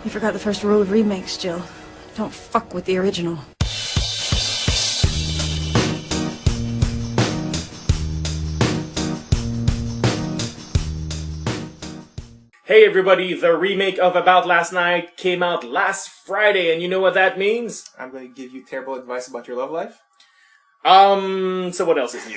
You forgot the first rule of remakes, Jill. Don't fuck with the original. Hey everybody, the remake of About Last Night came out last Friday, and you know what that means? I'm going to give you terrible advice about your love life. So what else is new?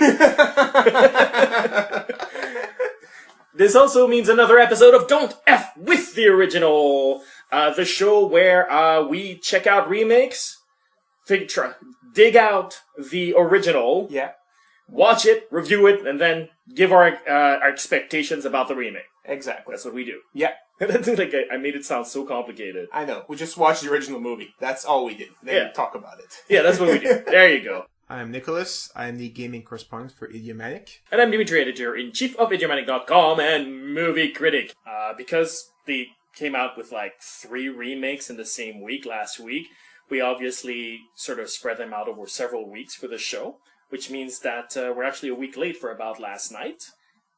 This also means another episode of Don't F With The Original, the show where we check out remakes, dig out the original, watch it, review it, and then give our expectations about the remake. Exactly. That's what we do. Yeah. I made it sound so complicated. I know. We just watched the original movie. That's all we did. Then we talk about it. Yeah, that's what we do. There you go. I'm Nicholas. I'm the gaming correspondent for Idiomatic. And I'm Dimitri, editor-in-chief of Idiomatic.com and movie critic. Because they came out with like 3 remakes in the same week last week, we obviously sort of spread them out over several weeks for the show, which means that we're actually a week late for About Last Night.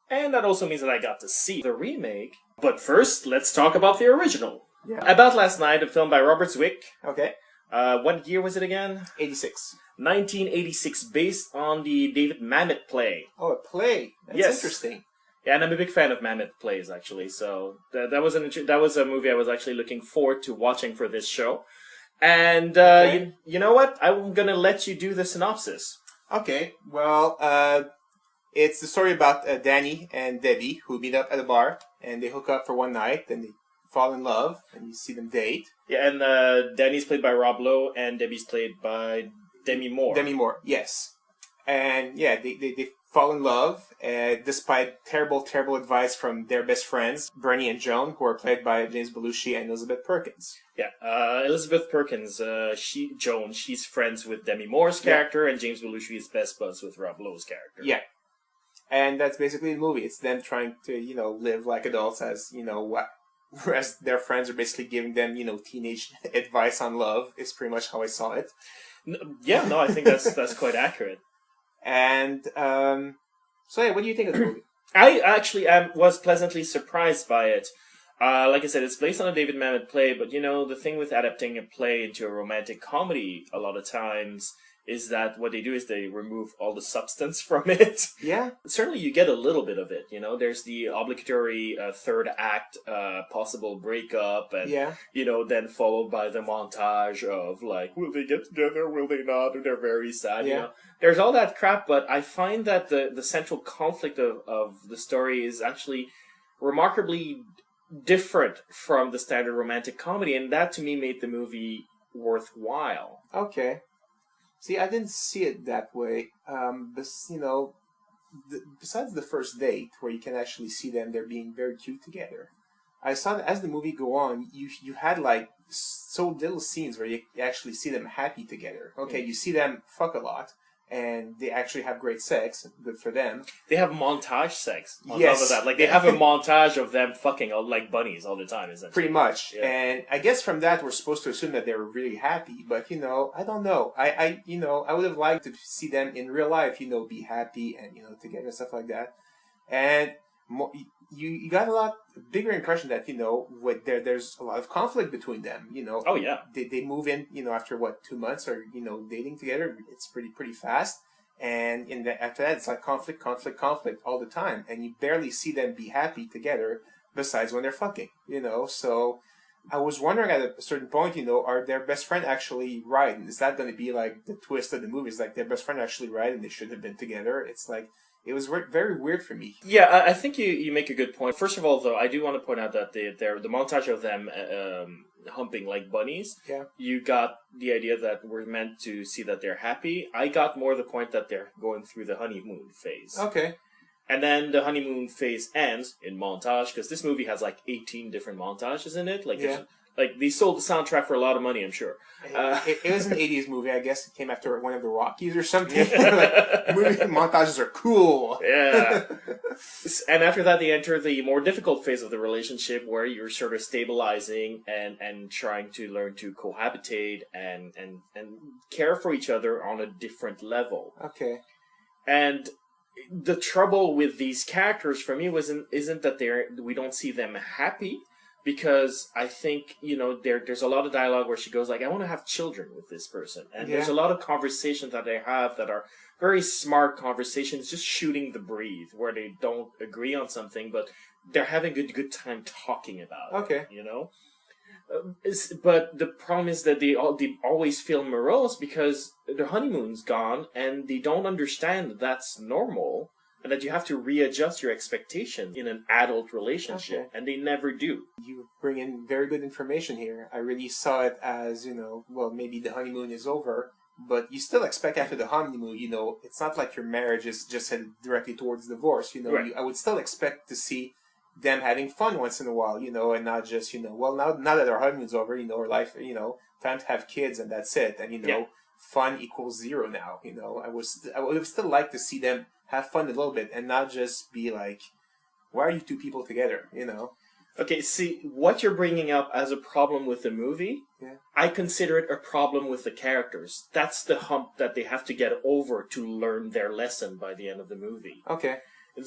And that also means that I got to see the remake. But first, let's talk about the original. Yeah. About Last Night, a film by Edward Zwick. Okay. What year was it again? 86. 1986, based on the David Mamet play. Oh, a play. That's interesting. Yeah, and I'm a big fan of Mamet plays, actually. So that was a movie I was actually looking forward to watching for this show. And you know what? I'm going to let you do the synopsis. Okay. Well, it's the story about Danny and Debbie who meet up at a bar, and they hook up for one night, then they fall in love, and you see them date. Yeah, and Danny's played by Rob Lowe, and Debbie's played by Demi Moore. Demi Moore, yes. And yeah, they fall in love, despite terrible advice from their best friends, Bernie and Joan, who are played by James Belushi and Elizabeth Perkins. Yeah, Elizabeth Perkins, she's friends with Demi Moore's character, and James Belushi is best buds with Rob Lowe's character. Yeah. And that's basically the movie. It's them trying to, live like adults whereas their friends are basically giving them, teenage advice on love is pretty much how I saw it. I think that's quite accurate. And, so yeah, what do you think of the movie? I actually was pleasantly surprised by it. Like I said, it's based on a David Mamet play, but the thing with adapting a play into a romantic comedy a lot of times is that what they do is they remove all the substance from it. Yeah. Certainly you get a little bit of it, There's the obligatory third act possible breakup, and, then followed by the montage of, like, will they get together, will they not, and they're very sad, There's all that crap, but I find that the central conflict of the story is actually remarkably different from the standard romantic comedy, and that, to me, made the movie worthwhile. Okay. See, I didn't see it that way. Besides the first date, where you can actually see them, they're being very cute together. I saw that as the movie go on, you had like so little scenes where you actually see them happy together. Okay, you see them fuck a lot, and they actually have great sex. Good for them. They have montage sex on top of that. Like, they have a montage of them fucking like bunnies all the time, isn't it? Pretty much. Yeah. And I guess from that, we're supposed to assume that they were really happy. But, I don't know. I would have liked to see them in real life, be happy and, together and stuff like that. And you got a lot bigger impression that, there's a lot of conflict between them, Oh, yeah. They move in, after 2 months or, dating together. It's pretty fast. And after that, it's like conflict all the time. And you barely see them be happy together besides when they're fucking, So I was wondering at a certain point, are their best friend actually right? And is that going to be like the twist of the movie? Is like their best friend actually right and they should have been together? It's like, it was very weird for me. Yeah, I think you make a good point. First of all, though, I do want to point out that the montage of them humping like bunnies, you got the idea that we're meant to see that they're happy. I got more the point that they're going through the honeymoon phase. Okay. And then the honeymoon phase ends in montage, because this movie has like 18 different montages in it. Like, they sold the soundtrack for a lot of money, I'm sure. It was an 80s movie, I guess. It came after one of the Rockies or something. Like, movie montages are cool. Yeah. And after that, they enter the more difficult phase of the relationship, where you're sort of stabilizing and trying to learn to cohabitate and care for each other on a different level. Okay. And the trouble with these characters for me isn't that we don't see them happy, because I think, there's a lot of dialogue where she goes like, I want to have children with this person. And there's a lot of conversations that they have that are very smart conversations, just shooting the breeze, where they don't agree on something, but they're having a good time talking about it, But the problem is that they always feel morose because their honeymoon's gone and they don't understand that that's normal and that you have to readjust your expectations in an adult relationship, and they never do. You bring in very good information here. I really saw it as, well, maybe the honeymoon is over, but you still expect after the honeymoon, it's not like your marriage is just headed directly towards divorce, Right. I would still expect to see them having fun once in a while, and not just, well, now that our honeymoon's over, our life, time to have kids and that's it. And, fun equals zero now, I would still like to see them have fun a little bit and not just be like, why are you two people together, Okay, see, what you're bringing up as a problem with the movie, I consider it a problem with the characters. That's the hump that they have to get over to learn their lesson by the end of the movie. Okay.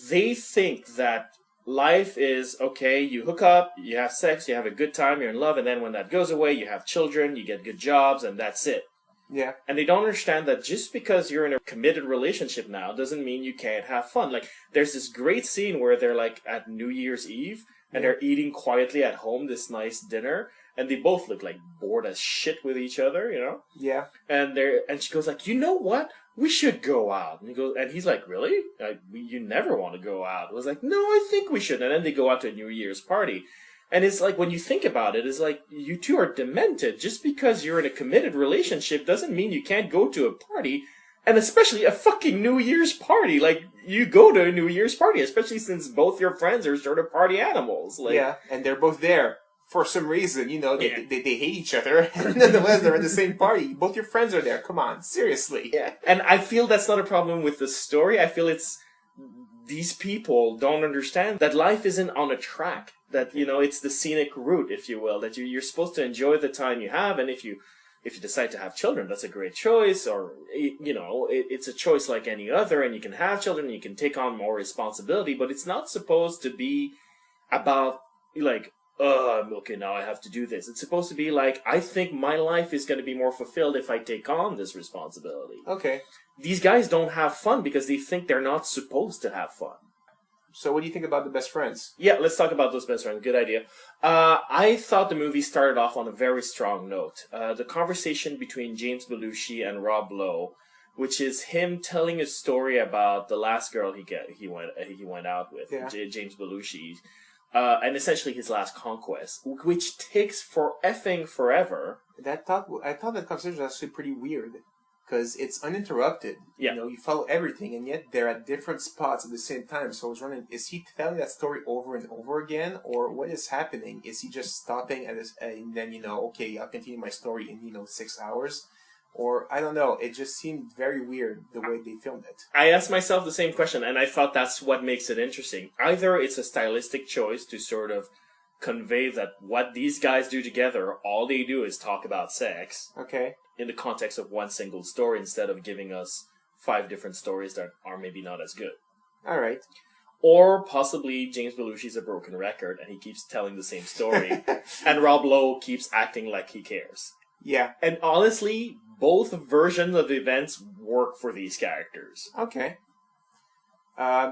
They think that life is, okay, you hook up, you have sex, you have a good time, you're in love, and then when that goes away, you have children, you get good jobs, and that's it. Yeah. And they don't understand that just because you're in a committed relationship now doesn't mean you can't have fun. Like, there's this great scene where they're, like, at New Year's Eve, and they're eating quietly at home this nice dinner, and they both look, like, bored as shit with each other, Yeah. And she goes like, you know what? We should go out. And he's like, really? You never want to go out. I was like, no, I think we should. And then they go out to a New Year's party. And it's like, when you think about it, it's like, you two are demented. Just because you're in a committed relationship doesn't mean you can't go to a party. And especially a fucking New Year's party. Like, you go to a New Year's party, especially since both your friends are sort of party animals. Like, yeah, and they're both there. For some reason, they hate each other, and nonetheless, they're at the same party. Both your friends are there. Come on, seriously. Yeah, and I feel that's not a problem with the story. I feel it's these people don't understand that life isn't on a track. That, it's the scenic route, if you will. That you're supposed to enjoy the time you have, and if you decide to have children, that's a great choice. Or, it's a choice like any other, and you can have children, and you can take on more responsibility. But it's not supposed to be about, like, okay, now I have to do this. It's supposed to be like, I think my life is going to be more fulfilled if I take on this responsibility. Okay. These guys don't have fun because they think they're not supposed to have fun. So what do you think about the best friends? Yeah, let's talk about those best friends. Good idea. I thought the movie started off on a very strong note. The conversation between James Belushi and Rob Lowe, which is him telling a story about the last girl he went out with, James Belushi. And essentially his last conquest, which takes for effing forever. I thought that conversation was actually pretty weird, because it's uninterrupted. Yeah. You follow everything, and yet they're at different spots at the same time. So I was wondering, is he telling that story over and over again, or what is happening? Is he just stopping at this, and then, okay, I'll continue my story in, 6 hours? Or, I don't know, it just seemed very weird the way they filmed it. I asked myself the same question, and I thought that's what makes it interesting. Either it's a stylistic choice to sort of convey that what these guys do together, all they do is talk about sex. Okay. In the context of one single story, instead of giving us 5 different stories that are maybe not as good. All right. Or possibly James Belushi's a broken record, and he keeps telling the same story, and Rob Lowe keeps acting like he cares. Yeah. And honestly, both versions of events work for these characters. Okay.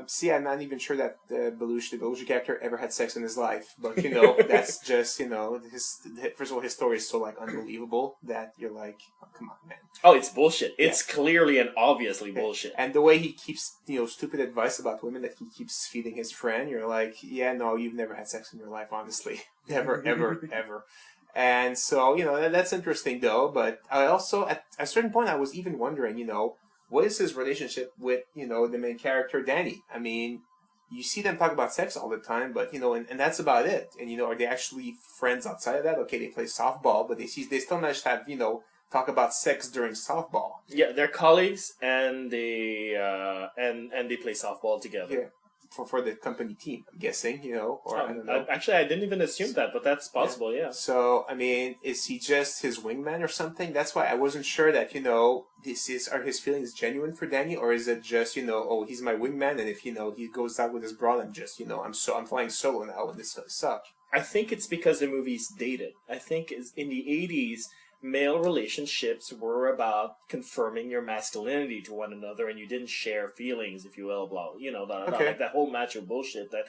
See, I'm not even sure that the Belushi character ever had sex in his life. But, that's just, first of all, his story is so, like, unbelievable that you're like, oh, come on, man. Oh, it's bullshit. It's clearly and obviously bullshit. And the way he keeps, stupid advice about women that he keeps feeding his friend, you're like, yeah, no, you've never had sex in your life, honestly. Never, ever, ever. And so, that's interesting, though. But I also, at a certain point, I was even wondering, what is his relationship with, the main character, Danny? I mean, you see them talk about sex all the time, but, and that's about it. And, are they actually friends outside of that? Okay, they play softball, but they still manage to have, talk about sex during softball. Yeah, they're colleagues, and they play softball together. Yeah. For the company team, I'm guessing, or I don't know. Actually, I didn't even assume that, but that's possible, yeah. So, I mean, is he just his wingman or something? That's why I wasn't sure that, are his feelings genuine for Danny, or is it just, oh, he's my wingman, and if, he goes out with his broad, I'm just, I'm flying solo now, and this sucks. I think it's because the movie's dated. I think in the 80s, male relationships were about confirming your masculinity to one another, and you didn't share feelings, if you will, blah, like that whole macho bullshit that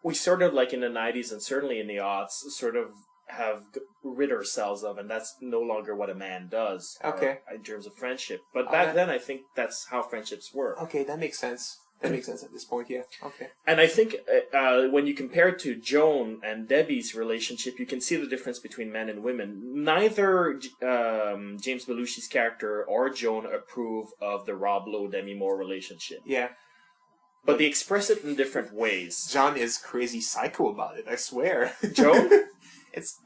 we sort of, like in the 90s and certainly in the aughts, sort of have rid ourselves of, and that's no longer what a man does in terms of friendship. But back then, I think that's how friendships were. Okay, that makes sense. That makes sense at this point, yeah. Okay. And I think when you compare it to Joan and Debbie's relationship, you can see the difference between men and women. Neither James Belushi's character or Joan approve of the Rob Lowe Demi Moore relationship. Yeah. But they express it in different ways. John is crazy psycho about it, I swear. Joan?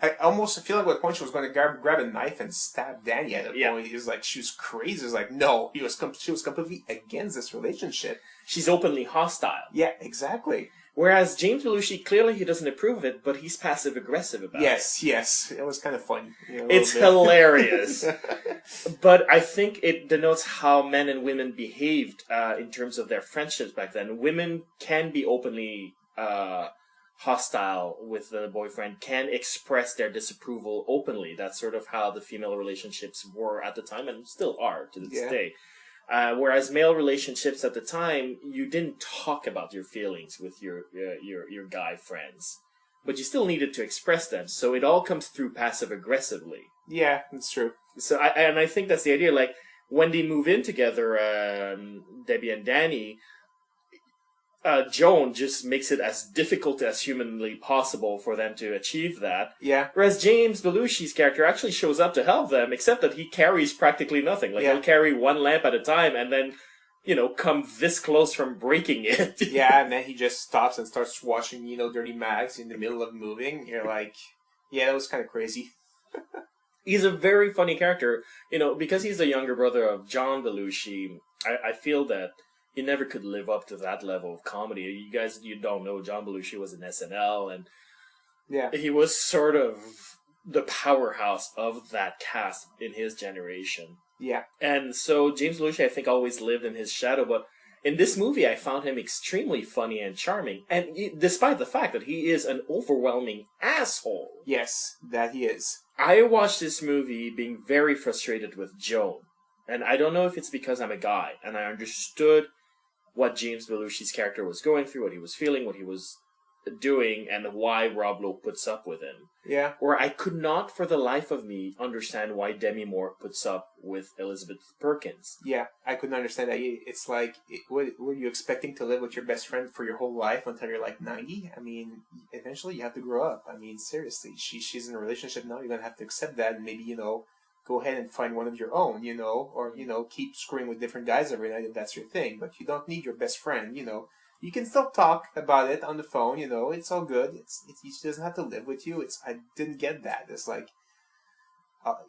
I almost feel like at one point she was going to grab a knife and stab Danny at a point. It was like, she was crazy. It was like, no. She was completely against this relationship. She's openly hostile. Yeah, exactly. Whereas James Belushi, clearly he doesn't approve of it, but he's passive-aggressive about it. Yes. It was kind of fun. It's hilarious. But I think it denotes how men and women behaved in terms of their friendships back then. Women can be openly hostile with the boyfriend, can express their disapproval openly. That's sort of how the female relationships were at the time and still are to this day. Whereas male relationships at the time, you didn't talk about your feelings with your guy friends, but you still needed to express them. So it all comes through passive aggressively. Yeah, that's true. So I think that's the idea. Like when they move in together, Debbie and Danny, Joan just makes it as difficult as humanly possible for them to achieve that. Yeah. Whereas James Belushi's character actually shows up to help them, except that he carries practically nothing. Like, he'll carry one lamp at a time and then, come this close from breaking it. Yeah, and then he just stops and starts watching, Dirty Mags in the middle of moving. You're like, yeah, that was kind of crazy. He's a very funny character. Because he's the younger brother of John Belushi, I feel that he never could live up to that level of comedy. You don't know, John Belushi was in SNL, and he was sort of the powerhouse of that cast in his generation. Yeah. And so James Belushi, I think, always lived in his shadow, but in this movie, I found him extremely funny and charming, and despite the fact that he is an overwhelming asshole. Yes, that he is. I watched this movie being very frustrated with Joan, and I don't know if it's because I'm a guy, and I understood what James Belushi's character was going through, what he was feeling, what he was doing, and why Rob Lowe puts up with him. Yeah. Or I could not, for the life of me, understand why Demi Moore puts up with Elizabeth Perkins. Yeah, I couldn't understand that. It's like, were you expecting to live with your best friend for your whole life until you're like 90? I mean, eventually you have to grow up. I mean, seriously, she's in a relationship now. You're going to have to accept that and maybe, go ahead and find one of your own, or, keep screwing with different guys every night if that's your thing. But you don't need your best friend, You can still talk about it on the phone, It's all good. She doesn't have to live with you. I didn't get that. It's like,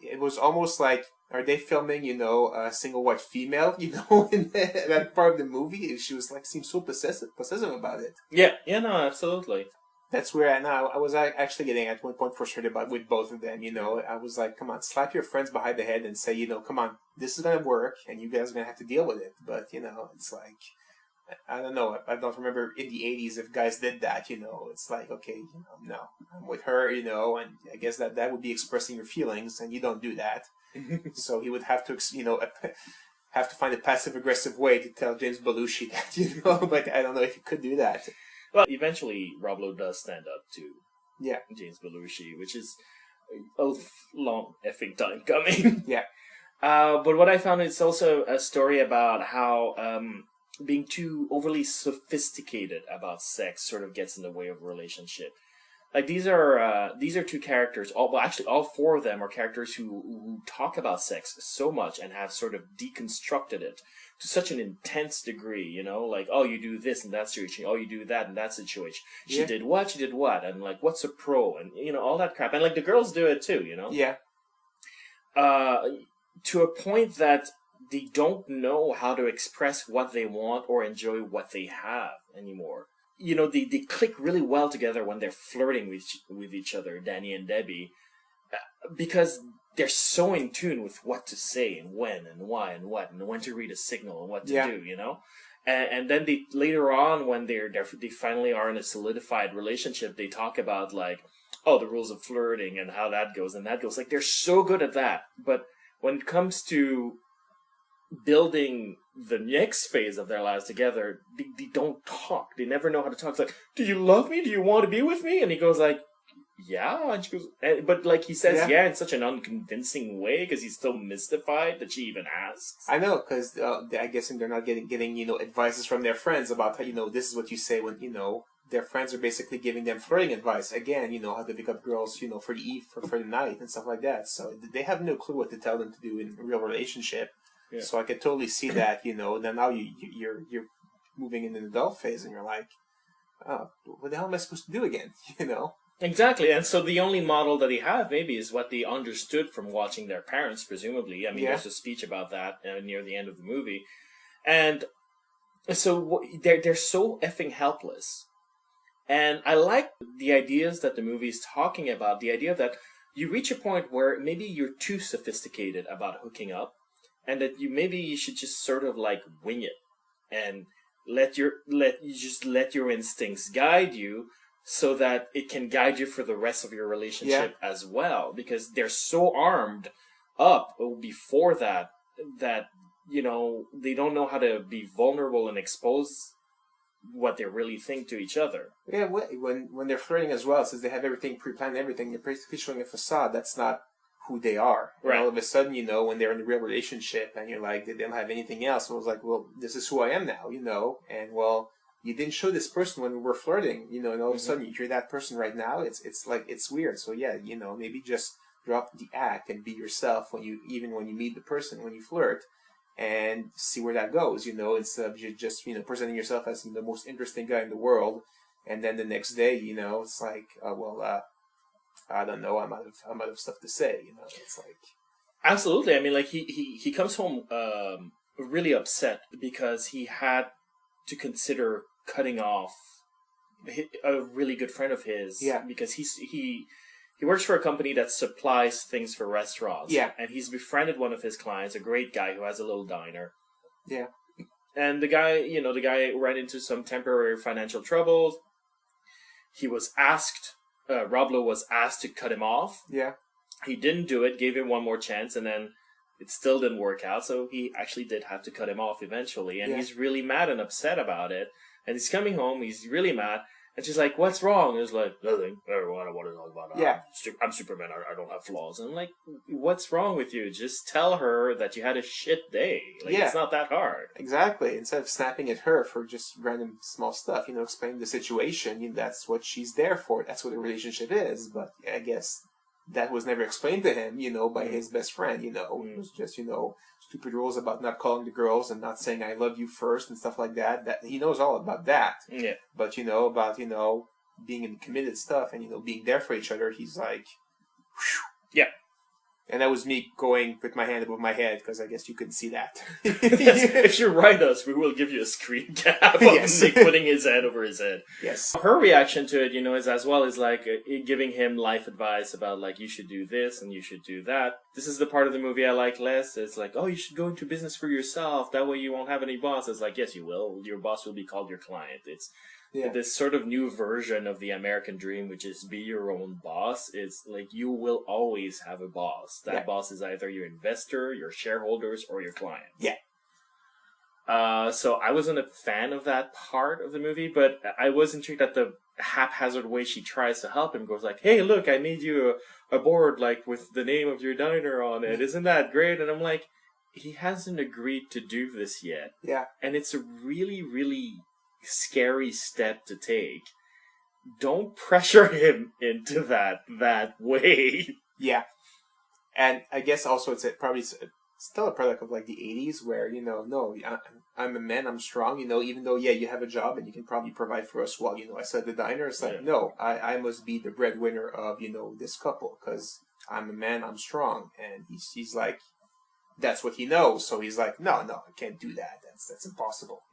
it was almost like, are they filming, a single white female, in that part of the movie? She was like, seems so possessive about it. Yeah, no, absolutely. That's where I was actually getting at one point frustrated with both of them, I was like, come on, slap your friends behind the head and say, come on, this is going to work and you guys are going to have to deal with it. But, it's like, I don't know. I don't remember in the 80s if guys did that, It's like, okay, no, I'm with her, and I guess that would be expressing your feelings and you don't do that. So he would have to, have to find a passive-aggressive way to tell James Belushi that, but I don't know if he could do that. Well, eventually, Rob Lowe does stand up to James Belushi, which is a long effing time coming. Yeah. But what I found is also a story about how being too overly sophisticated about sex sort of gets in the way of a relationship. Like, these are two characters, all four of them are characters who talk about sex so much and have sort of deconstructed it to such an intense degree, like, oh, you do this in that situation, oh, you do that in that situation. She did what, and like, what's a pro, and, all that crap. And like, the girls do it too, Yeah. To a point that they don't know how to express what they want or enjoy what they have anymore. They click really well together when they're flirting with each other, Danny and Debbie, because they're so in tune with what to say and when and why and what and when to read a signal and what to do, And then later on when they finally are in a solidified relationship, they talk about like, the rules of flirting and how that goes and that goes. Like, they're so good at that. But when it comes to building the next phase of their lives together, they don't talk. They never know how to talk. It's like, do you love me? Do you want to be with me? And he goes like, yeah. And she goes, but like he says, yeah, in such an unconvincing way because he's still mystified that she even asks. I know, because I guess they're not getting advices from their friends about how, this is what you say when, their friends are basically giving them flirting advice. Again, how to pick up girls, for the night and stuff like that. So they have no clue what to tell them to do in a real relationship. Yeah. So I could totally see that, then now you're moving into the adult phase and you're like, oh, what the hell am I supposed to do again, Exactly, and so the only model that they have maybe is what they understood from watching their parents, presumably. I mean, there's a speech about that near the end of the movie. And so they're so effing helpless. And I like the ideas that the movie is talking about, the idea that you reach a point where maybe you're too sophisticated about hooking up, and that you should just sort of like wing it and let your instincts guide you, so that it can guide you for the rest of your relationship as well. Because they're so armed up before that they don't know how to be vulnerable and expose what they really think to each other. Yeah, when they're flirting as well, since they have everything pre-planned, everything, they're basically showing a facade. That's not who they are. Right. And all of a sudden, when they're in a real relationship and you're like, they don't have anything else. And I was like, well, this is who I am now, and well, you didn't show this person when we were flirting, and all of a sudden you're that person right now. It's like, it's weird. So yeah, maybe just drop the act and be yourself when you meet the person, when you flirt, and see where that goes, instead of just presenting yourself as the most interesting guy in the world, and then the next day, it's like, I don't know, I'm out of stuff to say, it's like. Absolutely. I mean, like he comes home really upset because he had to consider cutting off a really good friend of his. Yeah. Because he works for a company that supplies things for restaurants. Yeah. And he's befriended one of his clients, a great guy who has a little diner. Yeah. And the guy ran into some temporary financial troubles. He was asked, Rob Lowe was asked to cut him off. Yeah. He didn't do it, gave him one more chance, and then it still didn't work out, so he actually did have to cut him off eventually. And he's really mad and upset about it. And he's coming home, he's really mad. And she's like, what's wrong? And he's like, nothing. I don't want to talk about it. Yeah. I'm Superman. I don't have flaws. And I'm like, what's wrong with you? Just tell her that you had a shit day. Like, it's not that hard. Exactly. Instead of snapping at her for just random small stuff, explain the situation. That's what she's there for. That's what a relationship is. But I guess that was never explained to him, by his best friend, It was just, stupid rules about not calling the girls and not saying I love you first and stuff like that. That he knows all about that. Yeah. But, about, being in committed stuff and, being there for each other, he's like, whew. Yeah. And that was me going with my hand above my head, because I guess you couldn't see that. If you write us, we will give you a screen cap of Nick putting his head over his head. Yes. Her reaction to it, is as well as like giving him life advice about like, you should do this and you should do that. This is the part of the movie I like less. It's like, oh, you should go into business for yourself. That way you won't have any boss. It's like, yes, you will. Your boss will be called your client. It's this sort of new version of the American dream, which is be your own boss. It's like you will always have a boss. That boss is either your investor, your shareholders, or your clients. Yeah. So I wasn't a fan of that part of the movie, but I was intrigued at the haphazard way she tries to help him. Goes like, hey, look, I made you a board like with the name of your diner on it. Isn't that great? And I'm like, he hasn't agreed to do this yet. Yeah. And it's a really, really scary step to take. Don't pressure him into that way. Yeah. And I guess also it's probably still a product of like the 80s where, no, I'm a man, I'm strong, even though, you have a job and you can probably provide for us while, I said the diner. It's like, no, I must be the breadwinner of, this couple because I'm a man, I'm strong. And he's like, that's what he knows. So he's like, no, I can't do that. That's impossible,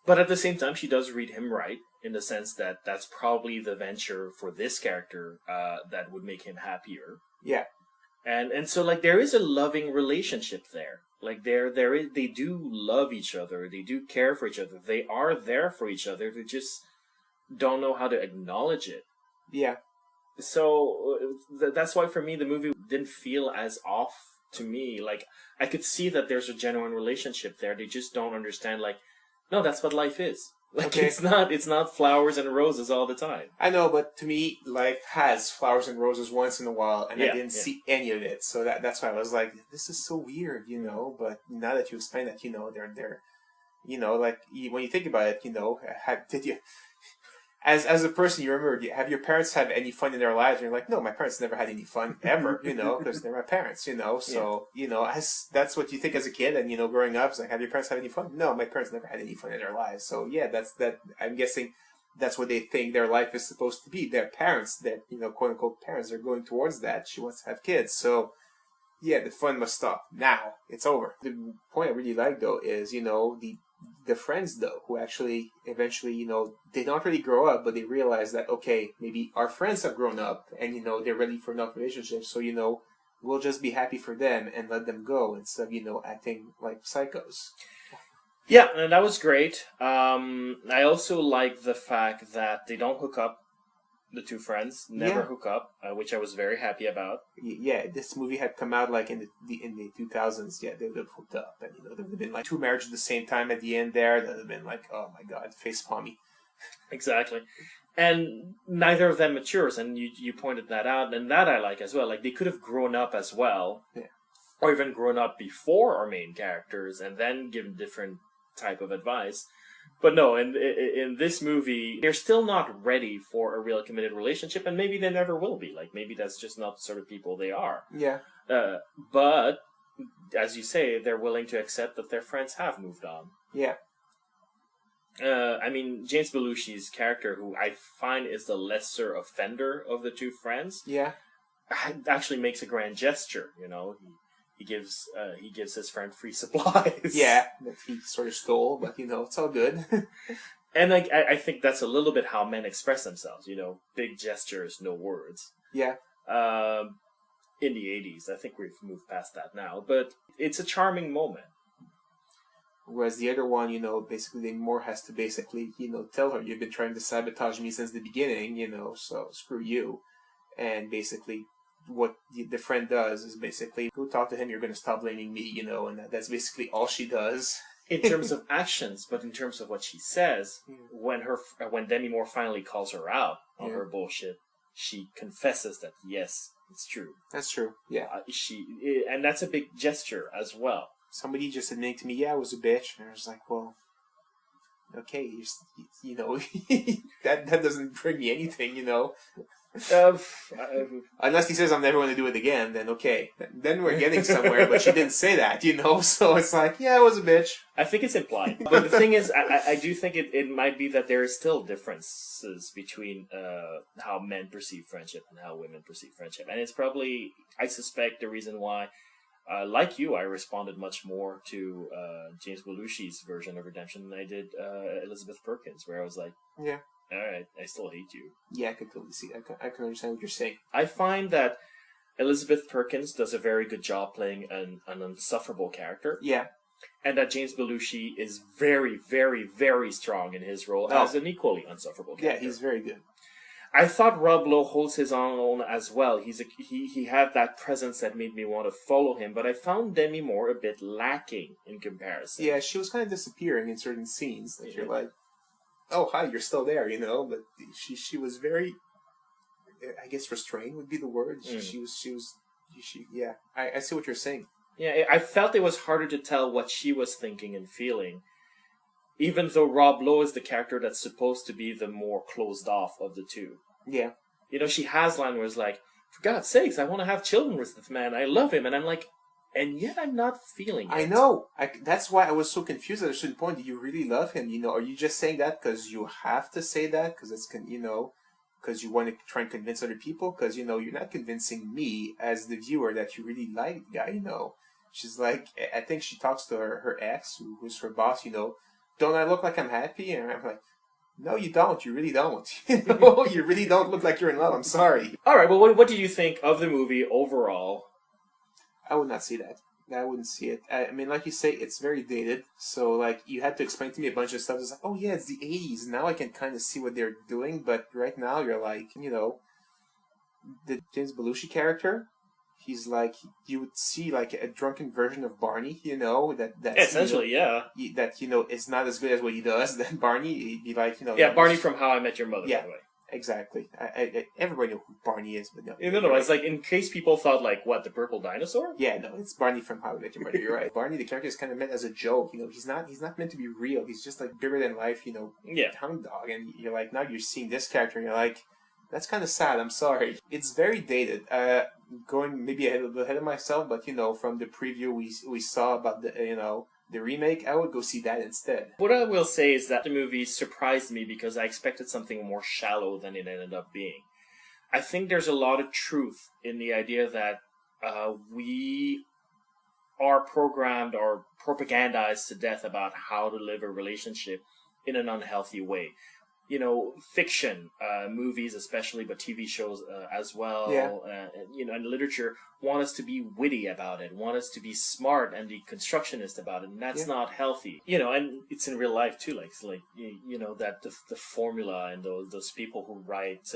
But at the same time, she does read him right in the sense that that's probably the venture for this character that would make him happier. Yeah. And so like there is a loving relationship there. Like they do love each other. They do care for each other. They are there for each other. They just don't know how to acknowledge it. Yeah. So that's why for me the movie didn't feel as off to me. Like I could see that there's a genuine relationship there. They just don't understand. Like, no, that's what life is. Like Okay. it's not flowers and roses all the time. I know, but to me, life has flowers and roses once in a while, and I didn't see any of it. So that's why I was like, this is so weird, you know. But now that you explain that, you know, they're, you know, like when you think about it, you know, did you? As a person, you remember, have your parents have any fun in their lives? And you're like, no, my parents never had any fun ever, you know, because they're my parents, you know. So, you know, that's what you think as a kid. And, you know, growing up, it's like, have your parents had any fun? No, my parents never had any fun in their lives. So, yeah, I'm guessing that's what they think their life is supposed to be. Their parents, their, you know, quote unquote parents are going towards that. She wants to have kids. So, yeah, the fun must stop. Now, it's over. The point I really like, though, is, you know, the friends, though, who actually eventually, you know, they don't really grow up, but they realize that, okay, maybe our friends have grown up and, you know, they're ready for enough relationships. So, you know, we'll just be happy for them and let them go instead of, you know, acting like psychos. Yeah, and that was great. I also like the fact that they don't hook up. The two friends never hook up, which I was very happy about. Yeah, this movie had come out like in the 2000s. Yeah, they would have hooked up, and you know there would have been like two marriages at the same time at the end. There, that would have been like, oh my god, face palmy. Exactly, and neither of them matures, and you pointed that out, and that I like as well. Like they could have grown up as well, or even grown up before our main characters, and then given different type of advice. But no, in this movie, they're still not ready for a real committed relationship, and maybe they never will be. Like, maybe that's just not the sort of people they are. Yeah. But, as you say, they're willing to accept that their friends have moved on. Yeah. I mean, James Belushi's character, who I find is the lesser offender of the two friends, actually makes a grand gesture, you know? He gives his friend free supplies. Yeah, that he sort of stole, but you know it's all good. And like I think that's a little bit how men express themselves. You know, big gestures, no words. Yeah. In the 80s, I think we've moved past that now, but it's a charming moment. Whereas the other one, you know, basically they more has to basically, you know, tell her you've been trying to sabotage me since the beginning, you know, so screw you, and basically. What the friend does is basically go talk to him. You're going to stop blaming me, you know, and that's basically all she does in terms of actions. But in terms of what she says, when Demi Moore finally calls her out on her bullshit, she confesses that yes, it's true. That's true. Yeah, and that's a big gesture as well. Somebody just admitting to me, yeah, I was a bitch, and I was like, well, okay, you know, that doesn't bring me anything, you know. Unless he says I'm never going to do it again, then okay. Then we're getting somewhere, but she didn't say that, you know? So it's like, yeah, I was a bitch. I think it's implied. But the thing is, I do think it might be that there is still differences between how men perceive friendship and how women perceive friendship. And it's probably, I suspect, the reason why, like you, I responded much more to James Belushi's version of Redemption than I did Elizabeth Perkins, where I was like, yeah. All right, I still hate you. Yeah, I can totally see that. I can understand what you're saying. I find that Elizabeth Perkins does a very good job playing an insufferable character. Yeah. And that James Belushi is very, very, very strong in his role as an equally unsufferable character. Yeah, he's very good. I thought Rob Lowe holds his own as well. He had that presence that made me want to follow him, but I found Demi Moore a bit lacking in comparison. Yeah, she was kind of disappearing in certain scenes. Like, you're like, oh, hi, you're still there, you know? But she was very, I guess restrained would be the word. I see what you're saying. Yeah, I felt it was harder to tell what she was thinking and feeling, even though Rob Lowe is the character that's supposed to be the more closed off of the two. Yeah. You know, she has line where it's like, for God's sakes, I want to have children with this man. I love him. And I'm like, and yet I'm not feeling it. I know. That's why I was so confused at a certain point. Do you really love him? You know, are you just saying that because you have to say that? Because it's, you know, because you want to try and convince other people? Because, you know, you're not convincing me as the viewer that you really like the guy, you know. She's like, I think she talks to her ex, who's her boss, you know, don't I look like I'm happy? And I'm like, no, you don't. You really don't. You know, you really don't look like you're in love. I'm sorry. All right, well, what did you think of the movie overall? I would not see that. I wouldn't see it. I mean, like you say, it's very dated. So, like, you had to explain to me a bunch of stuff. It's like, oh, yeah, it's the 80s. Now I can kind of see what they're doing. But right now, you're like, you know, the James Belushi character, he's like, you would see like a drunken version of Barney, that's essentially, that is not as good as what he does. Then Barney, he'd be like, Barney from How I Met Your Mother, by the way. Exactly. Everybody knows who Barney is, but no. No, it's like, in case people thought, like, what, the purple dinosaur? Yeah, no, it's Barney from How I Met Your Mother. You're right. Barney, the character, is kind of meant as a joke. He's not meant to be real. He's just like bigger than life, hound dog. And you're like, now you're seeing this character, and you're like, that's kind of sad. I'm sorry. It's very dated. Going maybe a little ahead of myself, but from the preview we saw about the remake, I would go see that instead. What I will say is that the movie surprised me because I expected something more shallow than it ended up being. I think there's a lot of truth in the idea that we are programmed or propagandized to death about how to live a relationship in an unhealthy way. Fiction, movies especially, but TV shows as well, and literature want us to be witty about it, want us to be smart and deconstructionist about it, and that's not healthy. And it's in real life too, that the formula and those people who write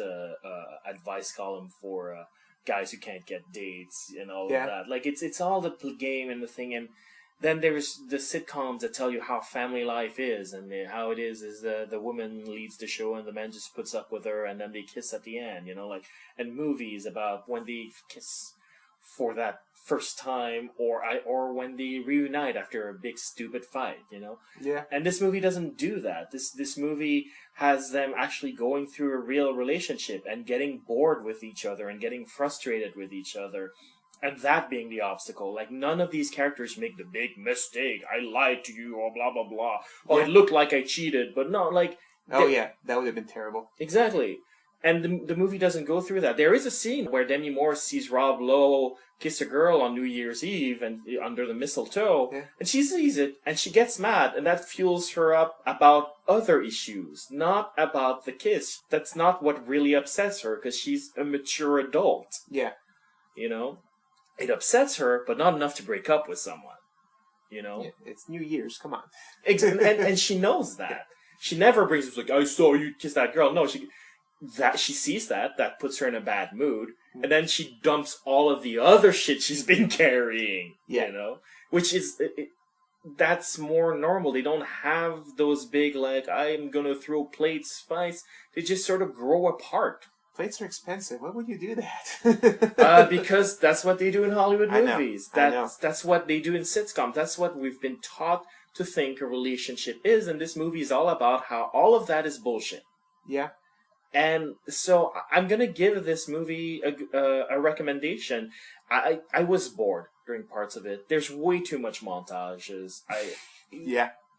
advice column for guys who can't get dates and all of that. Like, it's all the game and the thing, and then there's the sitcoms that tell you how family life is, and how it is the woman leads the show and the man just puts up with her, and then they kiss at the end, and movies about when they kiss for that first time, or when they reunite after a big stupid fight, Yeah. And this movie doesn't do that. This movie has them actually going through a real relationship and getting bored with each other and getting frustrated with each other. And that being the obstacle. Like, none of these characters make the big mistake. I lied to you, or blah, blah, blah. Or it looked like I cheated, but no, like... Oh, yeah. That would have been terrible. Exactly. And the movie doesn't go through that. There is a scene where Demi Moore sees Rob Lowe kiss a girl on New Year's Eve and under the mistletoe, and she sees it, and she gets mad, and that fuels her up about other issues, not about the kiss. That's not what really upsets her, because she's a mature adult. Yeah. It upsets her, but not enough to break up with someone. Yeah, it's New Year's. Come on. and she knows that. She never brings up, like, I saw you kiss that girl. No, she sees that puts her in a bad mood, and then she dumps all of the other shit she's been carrying. Which is that's more normal. They don't have those big, like, I'm gonna throw plates fights. They just sort of grow apart. Plates are expensive. Why would you do that? Because that's what they do in Hollywood movies. I know. That's what they do in sitcoms. That's what we've been taught to think a relationship is, and this movie is all about how all of that is bullshit. Yeah. And so I'm gonna give this movie a recommendation. I was bored during parts of it. There's way too much montages.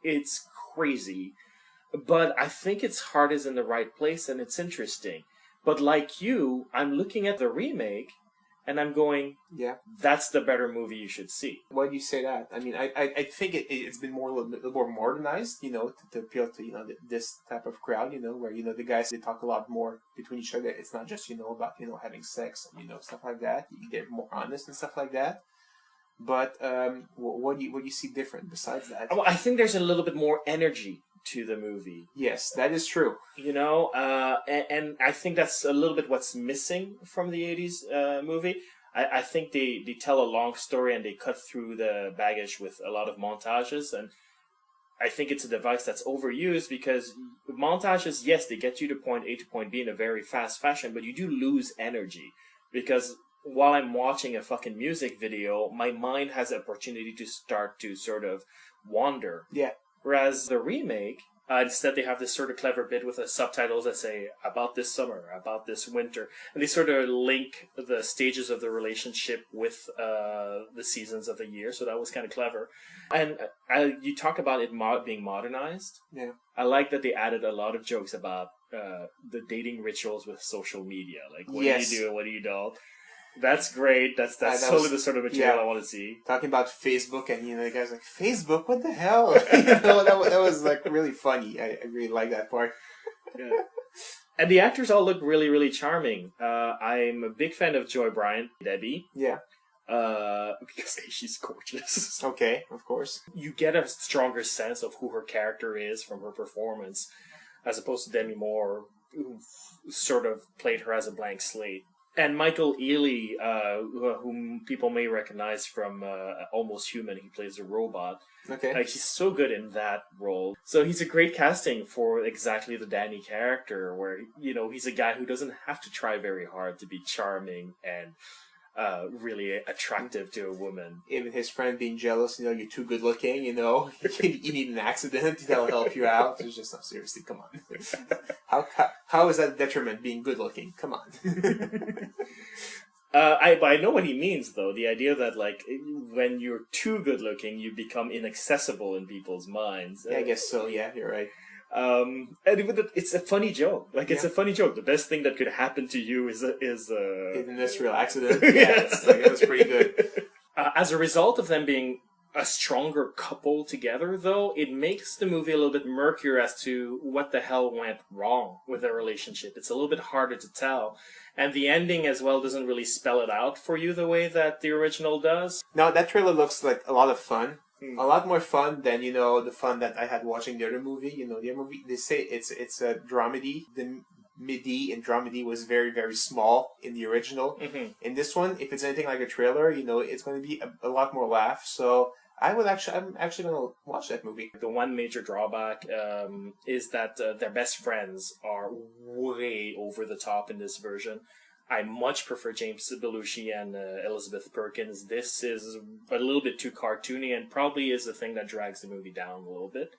It's crazy, but I think its heart is in the right place and it's interesting. But like you, I'm looking at the remake, and I'm going, that's the better movie you should see. Why do you say that? I mean, I think it's been a little more modernized, to appeal to, this type of crowd, where, the guys, they talk a lot more between each other. It's not just, about, having sex, and, stuff like that. They're more honest and stuff like that. But what do you see different besides that? Well, I think there's a little bit more energy to the movie. Yes, that is true. And I think that's a little bit what's missing from the 80s movie. I think they tell a long story and they cut through the baggage with a lot of montages, and I think it's a device that's overused because montages, yes, they get you to point A to point B in a very fast fashion, but you do lose energy because while I'm watching a fucking music video, my mind has the opportunity to start to sort of wander. Yeah. Whereas the remake, instead they have this sort of clever bit with the subtitles that say, about this summer, about this winter. And they sort of link the stages of the relationship with the seasons of the year. So that was kind of clever. And you talk about it being modernized. Yeah. I like that they added a lot of jokes about the dating rituals with social media. Like, what do you do and what do you don't? That's great. That's totally the sort of material I want to see. Talking about Facebook, and the guy's like, Facebook, what the hell? That was like really funny. I really like that part. Yeah. And the actors all look really, really charming. I'm a big fan of Joy Bryant, Debbie. Yeah. Because she's gorgeous. Okay, of course. You get a stronger sense of who her character is from her performance, as opposed to Demi Moore, who sort of played her as a blank slate. And Michael Ealy, whom people may recognize from Almost Human, he plays a robot. Okay. Like, he's so good in that role. So he's a great casting for exactly the Danny character, where, you know, he's a guy who doesn't have to try very hard to be charming and really attractive to a woman. Even his friend being jealous, you know, you're too good looking, you know, you need an accident, that'll help you out. It's just, no, seriously, come on. How is that a detriment, being good looking? Come on. I know what he means, though. The idea that, like, when you're too good looking, you become inaccessible in people's minds. Yeah, I guess so, yeah, you're right. And it's a funny joke. Like, it's a funny joke. The best thing that could happen to you is an industrial accident. Yeah, it was pretty good. As a result of them being a stronger couple together, though, it makes the movie a little bit murkier as to what the hell went wrong with their relationship. It's a little bit harder to tell. And the ending as well doesn't really spell it out for you the way that the original does. No, that trailer looks like a lot of fun. A lot more fun than, you know, the fun that I had watching the other movie. You know, the other movie, they say it's a dramedy. The midi and dramedy was very, very small in the original. Mm-hmm. In this one, if it's anything like a trailer, you know, it's going to be a lot more laugh. So I'm actually going to watch that movie. The one major drawback is that their best friends are way over the top in this version. I much prefer James Belushi and Elizabeth Perkins. This is a little bit too cartoony and probably is the thing that drags the movie down a little bit.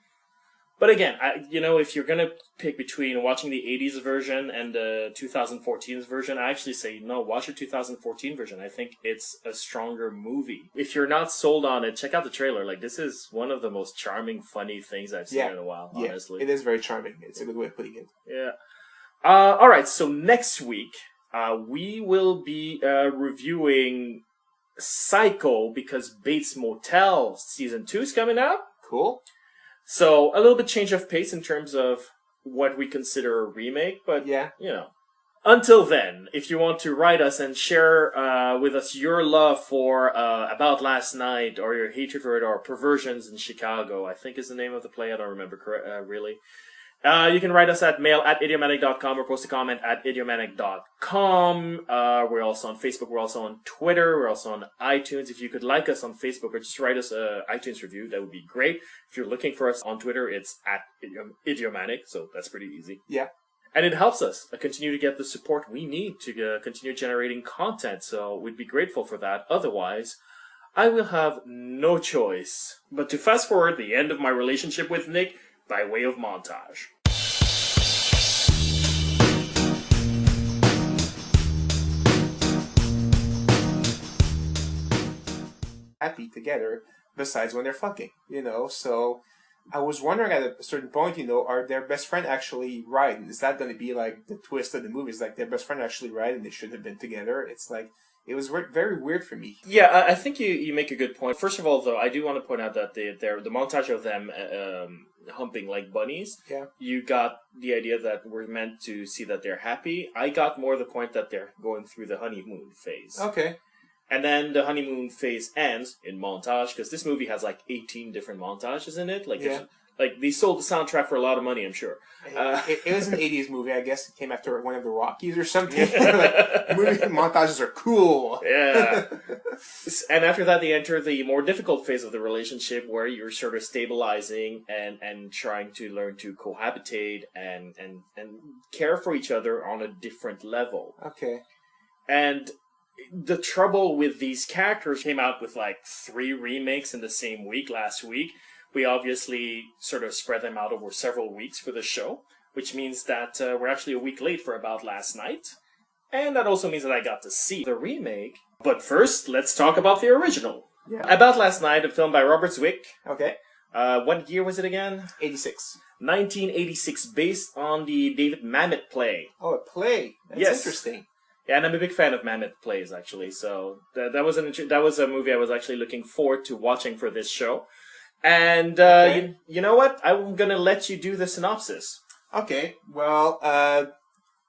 But again, if you're going to pick between watching the 80s version and the 2014's version, I actually say, no, watch the 2014 version. I think it's a stronger movie. If you're not sold on it, check out the trailer. Like, this is one of the most charming, funny things I've seen in a while, honestly. It is very charming. It's a good way of putting it. Yeah. All right, so next week, we will be reviewing Psycho because Bates Motel Season 2 is coming out. Cool. So, a little bit change of pace in terms of what we consider a remake, but, you know. Until then, if you want to write us and share with us your love for About Last Night or your hatred for it or Perversions in Chicago, I think is the name of the play, I don't remember really. You can write us at mail@idiomatic.com or post a comment at idiomatic.com. We're also on Facebook. We're also on Twitter. We're also on iTunes. If you could like us on Facebook or just write us an iTunes review, that would be great. If you're looking for us on Twitter, it's at idiomatic, so that's pretty easy. Yeah. And it helps us continue to get the support we need to continue generating content, so we'd be grateful for that. Otherwise, I will have no choice but to fast forward the end of my relationship with Nick by way of montage. Happy together besides when they're fucking, you know. So I was wondering at a certain point, you know, are their best friend actually right? And is that going to be like the twist of the movie? Is like their best friend actually right and they should have been together? It's like, it was very weird for me. Yeah, I think you make a good point. First of all, though, I do want to point out that the montage of them humping like bunnies, you got the idea that we're meant to see that they're happy. I got more the point that they're going through the honeymoon phase. Okay. And then the honeymoon phase ends in montage, because this movie has like 18 different montages in it. Like, like they sold the soundtrack for a lot of money, I'm sure. It was an 80s movie, I guess. It came after one of the Rockies or something. Like, movie montages are cool. Yeah. And after that, they enter the more difficult phase of the relationship where you're sort of stabilizing and trying to learn to cohabitate and care for each other on a different level. Okay. And the trouble with these characters came out with like 3 remakes in the same week last week. We obviously sort of spread them out over several weeks for the show, which means that we're actually a week late for About Last Night. And that also means that I got to see the remake. But first, let's talk about the original. Yeah. About Last Night, a film by Robert Zwick. Okay. What year was it again? 86. 1986, based on the David Mamet play. Oh, a play. That's interesting. Yeah, and I'm a big fan of Mamet plays, actually. So that was a movie I was actually looking forward to watching for this show. And you know what? I'm going to let you do the synopsis. Okay. Well,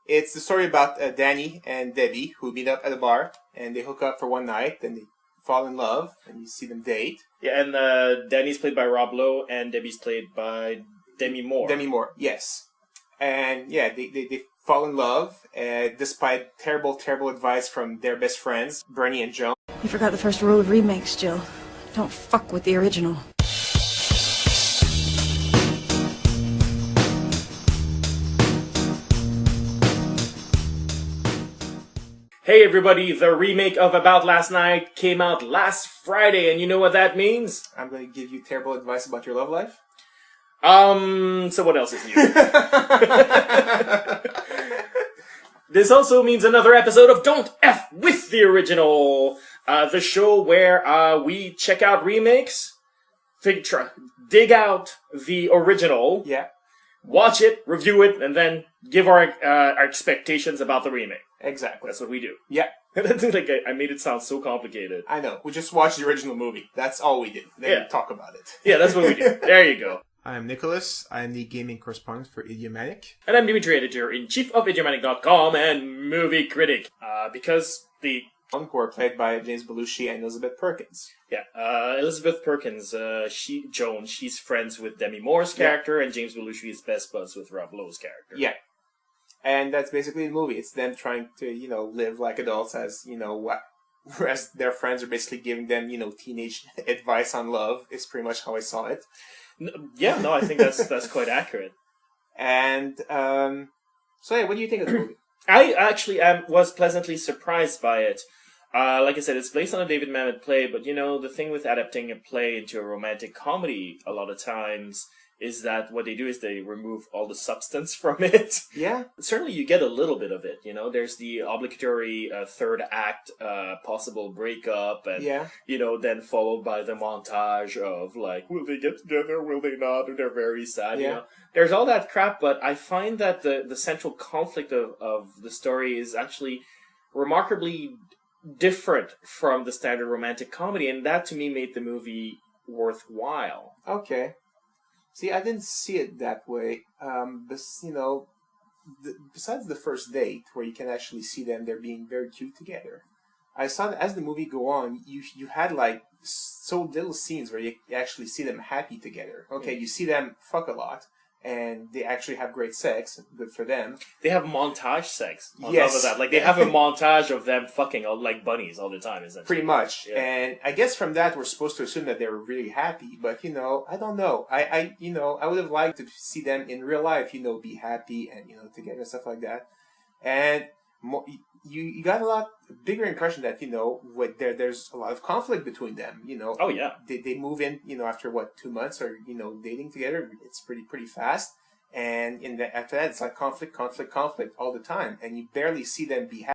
it's the story about Danny and Debbie who meet up at a bar and they hook up for one night. Then they fall in love and you see them date. Yeah, and Danny's played by Rob Lowe and Debbie's played by Demi Moore. Demi Moore, yes. And yeah, they fall in love, despite terrible, terrible advice from their best friends, Bernie and Joan. You forgot the first rule of remakes, Jill. Don't fuck with the original. Hey everybody, the remake of About Last Night came out last Friday, and you know what that means? I'm going to give you terrible advice about your love life. So what else is new? This also means another episode of Don't F With The Original, the show where we check out remakes, dig out the original, watch it, review it, and then give our expectations about the remake. Exactly. That's what we do. Yeah. Like I made it sound so complicated. I know. We just watched the original movie. That's all we did. Then we talk about it. Yeah, that's what we do. There you go. I'm Nicholas. I'm the gaming correspondent for Idiomatic. And I'm Dimitri, editor-in-chief of Idiomatic.com and movie critic. Because the... who are played by James Belushi and Elizabeth Perkins. Yeah, Elizabeth Perkins, Joan, she's friends with Demi Moore's character, and James Belushi is best buds with Rob Lowe's character. Yeah. And that's basically the movie. It's them trying to, live like adults as, whereas their friends are basically giving them, teenage advice on love is pretty much how I saw it. Yeah, no, I think that's quite accurate. And, so yeah, what do you think of the movie? I actually was pleasantly surprised by it. Like I said, it's based on a David Mamet play, but the thing with adapting a play into a romantic comedy a lot of times is that what they do is they remove all the substance from it. Yeah. Certainly you get a little bit of it, There's the obligatory third act possible breakup, and, then followed by the montage of, like, will they get together, will they not, or they're very sad, There's all that crap, but I find that the central conflict of the story is actually remarkably different from the standard romantic comedy, and that to me made the movie worthwhile. Okay. See, I didn't see it that way. Besides the first date, where you can actually see them, they're being very cute together. I saw that as the movie go on, you had like so little scenes where you actually see them happy together. Okay, you see them fuck a lot, and they actually have great sex. Good for them. They have montage sex on top of that. Like, they have a montage of them fucking like bunnies all the time, essentially. Pretty much. Yeah. And I guess from that, we're supposed to assume that they were really happy. But, I don't know. I would have liked to see them in real life, be happy and, together and stuff like that. And you got a lot bigger impression that, there's a lot of conflict between them, Oh, yeah. They move in, after 2 months or, dating together. It's pretty fast. And after that, it's like conflict all the time. And you barely see them be happy.